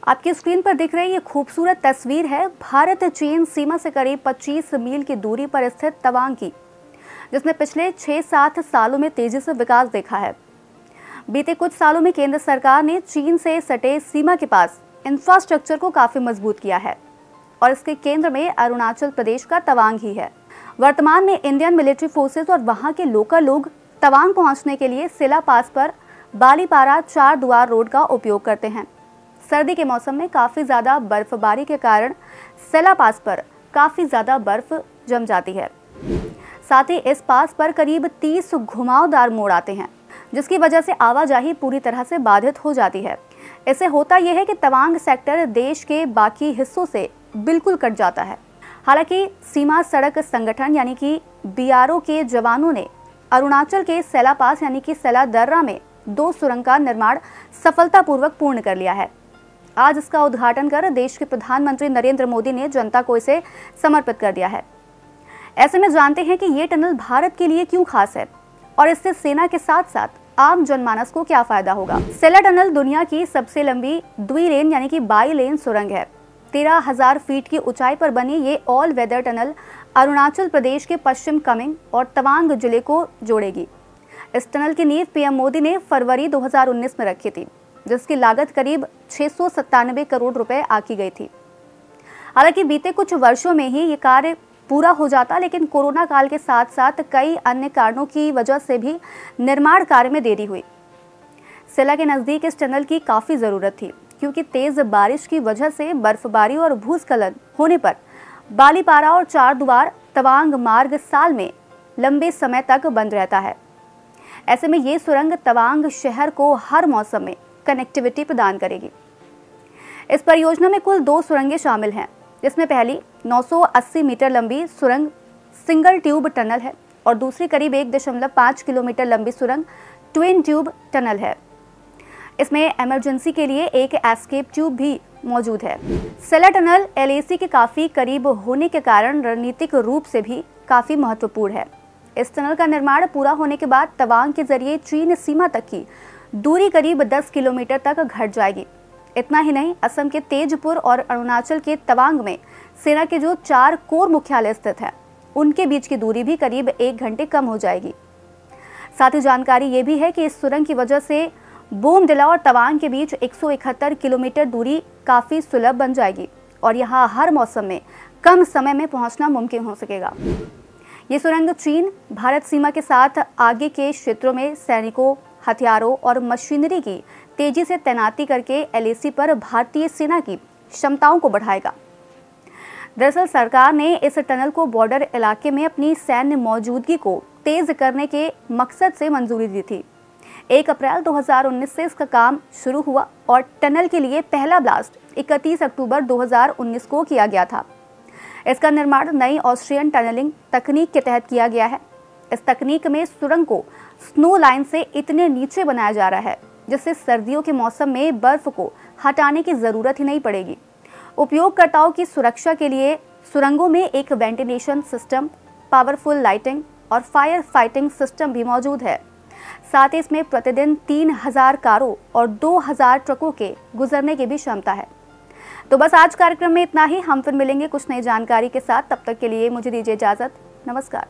आपकी स्क्रीन पर दिख रही ये खूबसूरत तस्वीर है भारत चीन सीमा से करीब 25 मील की दूरी पर स्थित तवांग की, जिसने पिछले 6-7 सालों में तेजी से विकास देखा है। बीते कुछ सालों में केंद्र सरकार ने चीन से सटे सीमा के पास इंफ्रास्ट्रक्चर को काफी मजबूत किया है और इसके केंद्र में अरुणाचल प्रदेश का तवांग ही है। वर्तमान में इंडियन मिलिट्री फोर्सेस और वहां के लोकल लोग तवांग पहुंचने के लिए सेला पास पर बालीपारा 4 द्वार रोड का उपयोग करते हैं। सर्दी के मौसम में काफ़ी ज़्यादा बर्फबारी के कारण सेला पास पर काफ़ी ज़्यादा बर्फ जम जाती है। साथ ही इस पास पर करीब 30 घुमावदार मोड़ आते हैं, जिसकी वजह से आवाजाही पूरी तरह से बाधित हो जाती है। इससे होता यह है कि तवांग सेक्टर देश के बाकी हिस्सों से बिल्कुल कट जाता है। हालांकि सीमा सड़क संगठन यानी कि BRO के जवानों ने अरुणाचल के सेला पास यानी कि सेला दर्रा में 2 सुरंग का निर्माण सफलतापूर्वक पूर्ण कर लिया है। आज इसका उद्घाटन कर देश के प्रधानमंत्री नरेंद्र मोदी ने जनता को इसे समर्पित कर दिया है। ऐसे में जानते हैं कि ये टनल भारत के लिए क्यों खास है और इससे सेना के साथ साथ आम जनमानस को क्या फायदा होगा। सेला टनल दुनिया की सबसे लंबी द्विलेन यानी कि बाई लेन सुरंग है। 13,000 फीट की ऊंचाई पर बनी ये all weather tunnel Arunachal Pradesh के पश्चिम कामेंग और तवांग जिले को जोड़ेगी। इस टनल की नींव PM मोदी ने फरवरी 2019 में रखी थी, जिसकी लागत करीब 697 करोड़ रुपए आकी गई थी। हालांकि बीते कुछ वर्षों में ही ये कार्य पूरा हो जाता, लेकिन कोरोना काल के साथ साथ कई अन्य कारणों की वजह से भी निर्माण कार्य में देरी हुई। सेला के नज़दीक इस टनल की काफ़ी ज़रूरत थी, क्योंकि तेज़ बारिश की वजह से बर्फबारी और भूस्खलन होने पर बालीपारा और 4 द्वार तवांग मार्ग साल में लंबे समय तक बंद रहता है। ऐसे में ये सुरंग तवांग शहर को हर मौसम में कनेक्टिविटी प्रदान करेगी। इस परियोजना में कुल 2 सुरंगें शामिल हैं, जिसमें पहली 980 मीटर लंबी सुरंग सिंगल ट्यूब टनल है और दूसरी करीब 1.5 किलोमीटर लंबी सुरंग ट्विन ट्यूब टनल है। इसमें इमरजेंसी के लिए एक एस्केप ट्यूब भी मौजूद है। सेला टनल LAC के काफ़ी करीब होने के कारण रणनीतिक रूप से भी काफ़ी महत्वपूर्ण है। इस टनल का निर्माण पूरा होने के बाद तवांग के जरिए चीन सीमा तक की दूरी करीब 10 किलोमीटर तक घट जाएगी। इतना ही नहीं, असम के तेजपुर और अरुणाचल के तवांग में सेना के जो 4 कोर मुख्यालय स्थित हैं, उनके बीच की दूरी भी करीब 1 घंटे कम हो जाएगी। साथ ही जानकारी ये भी है कि इस सुरंग की वजह से बोमडिला और तवांग के बीच 171 किलोमीटर दूरी काफ़ी सुलभ बन जाएगी और यहाँ हर मौसम में कम समय में पहुँचना मुमकिन हो सकेगा। ये सुरंग चीन भारत सीमा के साथ आगे के क्षेत्रों में सैनिकों, हथियारों और मशीनरी की तेजी से तैनाती करके LAC पर भारतीय सेना की क्षमताओं को बढ़ाएगा। दरअसल सरकार ने इस टनल को बॉर्डर इलाके में अपनी सैन्य मौजूदगी को तेज करने के मकसद से मंजूरी दी थी। 1 अप्रैल 2019 से इसका काम शुरू हुआ और टनल के लिए पहला ब्लास्ट 31 अक्टूबर 2019 को किया गया था। इसका निर्माण नई ऑस्ट्रियन टनलिंग तकनीक के तहत किया गया है। इस तकनीक में सुरंग को स्नो लाइन से इतने नीचे बनाया जा रहा है, जिससे सर्दियों के मौसम में बर्फ को हटाने की ज़रूरत ही नहीं पड़ेगी। उपयोगकर्ताओं की सुरक्षा के लिए सुरंगों में एक वेंटिलेशन सिस्टम, पावरफुल लाइटिंग और फायर फाइटिंग सिस्टम भी मौजूद है। साथ ही इसमें प्रतिदिन 3000 कारों और 2000 ट्रकों के गुजरने की भी क्षमता है। तो बस आज कार्यक्रम में इतना ही। हम फिर मिलेंगे कुछ नई जानकारी के साथ। तब तक के लिए मुझे दीजिए इजाज़त। नमस्कार।